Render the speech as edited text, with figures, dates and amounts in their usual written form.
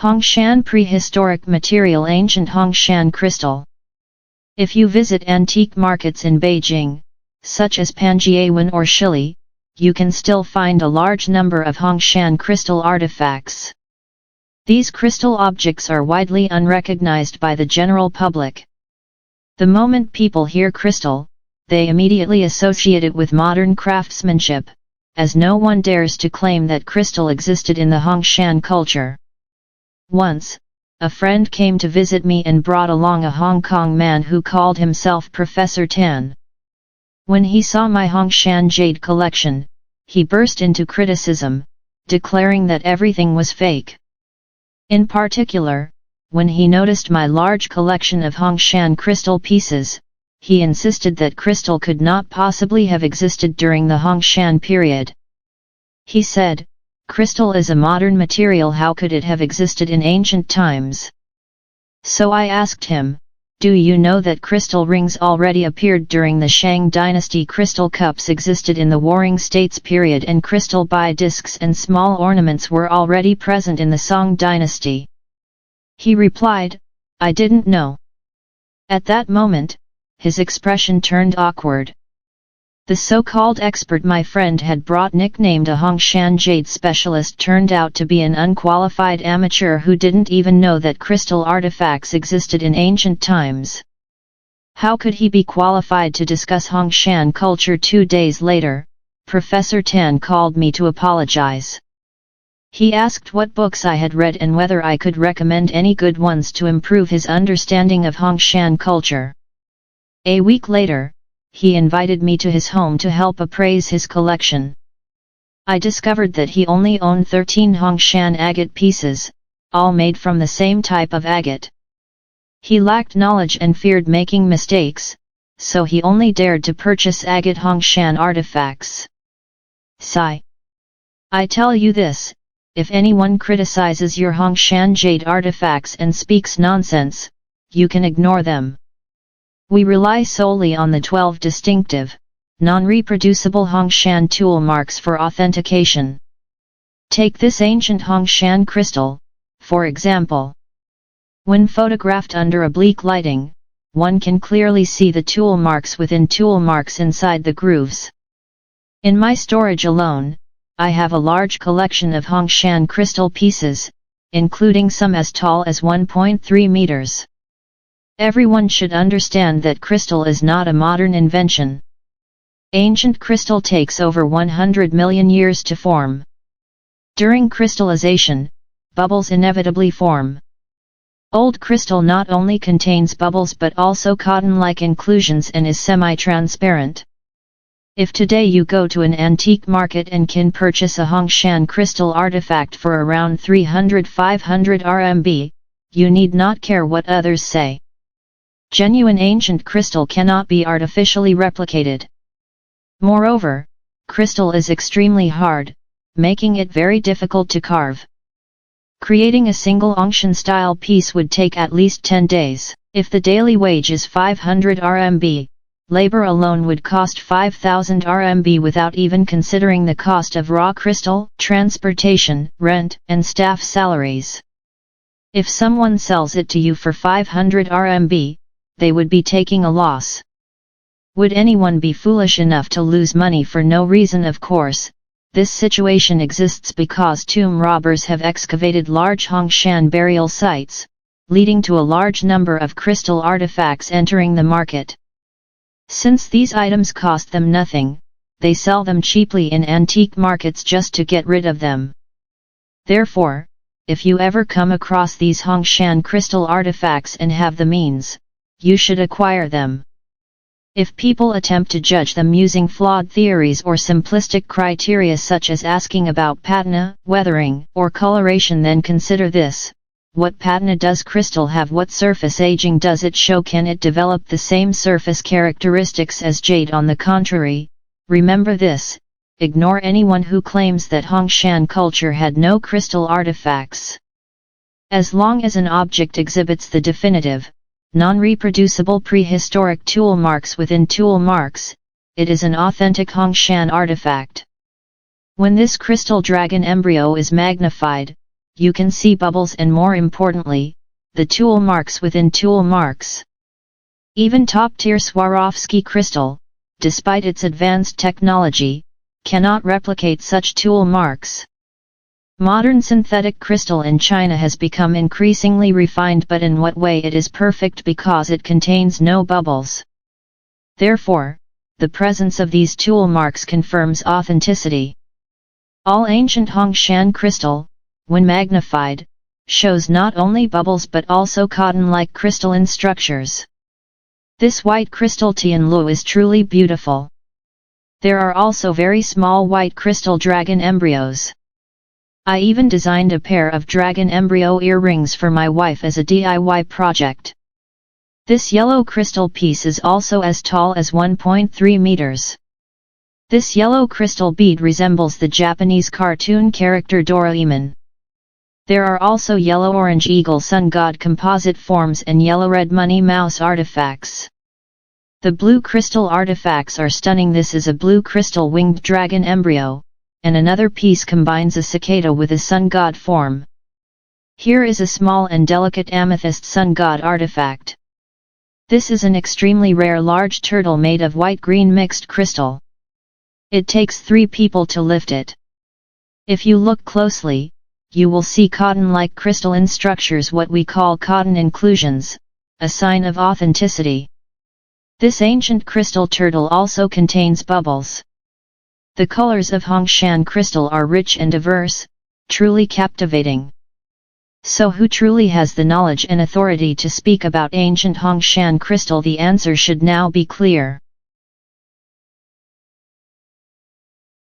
Hongshan Prehistoric Material Ancient Hongshan Crystal. If you visit antique markets in Beijing, such as Panjiawan or Shili, you can still find a large number of Hongshan crystal artifacts. These crystal objects are widely unrecognized by the general public. The moment people hear crystal, they immediately associate it with modern craftsmanship, as no one dares to claim that crystal existed in the Hongshan culture. Once, a friend came to visit me and brought along a Hong Kong man who called himself Professor Tan. When he saw my Hongshan jade collection, he burst into criticism, declaring that everything was fake. In particular, when he noticed my large collection of Hongshan crystal pieces, he insisted that crystal could not possibly have existed during the Hongshan period. He said, "Crystal is a modern material, how could it have existed in ancient times?" So I asked him, "Do you know that crystal rings already appeared during the Shang dynasty? Crystal cups existed in the Warring States period, and crystal discs and small ornaments were already present in the Song dynasty." He replied, "I didn't know." At that moment, his expression turned awkward. The so-called expert my friend had brought, nicknamed a Hongshan jade specialist, turned out to be an unqualified amateur who didn't even know that crystal artifacts existed in ancient times. How could he be qualified to discuss Hongshan culture? 2 days later, Professor Tan called me to apologize. He asked what books I had read and whether I could recommend any good ones to improve his understanding of Hongshan culture. A week later, he invited me to his home to help appraise his collection. I discovered that he only owned 13 Hongshan agate pieces, all made from the same type of agate. He lacked knowledge and feared making mistakes, so he only dared to purchase agate Hongshan artifacts. Sigh. I tell you this, if anyone criticizes your Hongshan jade artifacts and speaks nonsense, you can ignore them. We rely solely on the 12 distinctive, non-reproducible Hongshan tool marks for authentication. Take this ancient Hongshan crystal, for example. When photographed under oblique lighting, one can clearly see the tool marks within tool marks inside the grooves. In my storage alone, I have a large collection of Hongshan crystal pieces, including some as tall as 1.3 meters. Everyone should understand that crystal is not a modern invention. Ancient crystal takes over 100 million years to form. During crystallization, bubbles inevitably form. Old crystal not only contains bubbles but also cotton-like inclusions and is semi-transparent. If today you go to an antique market and can purchase a Hongshan crystal artifact for around 300–500 RMB, you need not care what others say. Genuine ancient crystal cannot be artificially replicated. Moreover, crystal is extremely hard, making it very difficult to carve. Creating a single Hongshan-style piece would take at least 10 days. If the daily wage is 500 RMB, labor alone would cost 5,000 RMB without even considering the cost of raw crystal, transportation, rent, and staff salaries. If someone sells it to you for 500 RMB, they would be taking a loss. Would anyone be foolish enough to lose money for no reason? Of course, this situation exists because tomb robbers have excavated large Hongshan burial sites, leading to a large number of crystal artifacts entering the market. Since these items cost them nothing, they sell them cheaply in antique markets just to get rid of them. Therefore, if you ever come across these Hongshan crystal artifacts and have the means, you should acquire them. If people attempt to judge them using flawed theories or simplistic criteria such as asking about patina, weathering, or coloration, then consider this: what patina does crystal have? What surface aging does it show? Can it develop the same surface characteristics as jade? On the contrary, remember this: ignore anyone who claims that Hongshan culture had no crystal artifacts. As long as an object exhibits the definitive, non-reproducible prehistoric tool marks within tool marks, it is an authentic Hongshan artifact. When this crystal dragon embryo is magnified, you can see bubbles and, more importantly, the tool marks within tool marks. Even top-tier Swarovski crystal, despite its advanced technology, cannot replicate such tool marks. Modern synthetic crystal in China has become increasingly refined, but in what way it is perfect? Because it contains no bubbles. Therefore, the presence of these tool marks confirms authenticity. All ancient Hongshan crystal, when magnified, shows not only bubbles but also cotton-like crystalline structures. This white crystal Tianlu is truly beautiful. There are also very small white crystal dragon embryos. I even designed a pair of dragon embryo earrings for my wife as a DIY project. This yellow crystal piece is also as tall as 1.3 meters. This yellow crystal bead resembles the Japanese cartoon character Doraemon. There are also yellow-orange eagle sun god composite forms and yellow-red money mouse artifacts. The blue crystal artifacts are stunning. This is a blue crystal winged dragon embryo, and another piece combines a cicada with a sun god form. Here is a small and delicate amethyst sun god artifact. This is an extremely rare large turtle made of white-green mixed crystal. It takes 3 people to lift it. If you look closely, you will see cotton-like crystalline structures, what we call cotton inclusions, a sign of authenticity. This ancient crystal turtle also contains bubbles. The colors of Hongshan crystal are rich and diverse, truly captivating. So who truly has the knowledge and authority to speak about ancient Hongshan crystal? The answer should now be clear.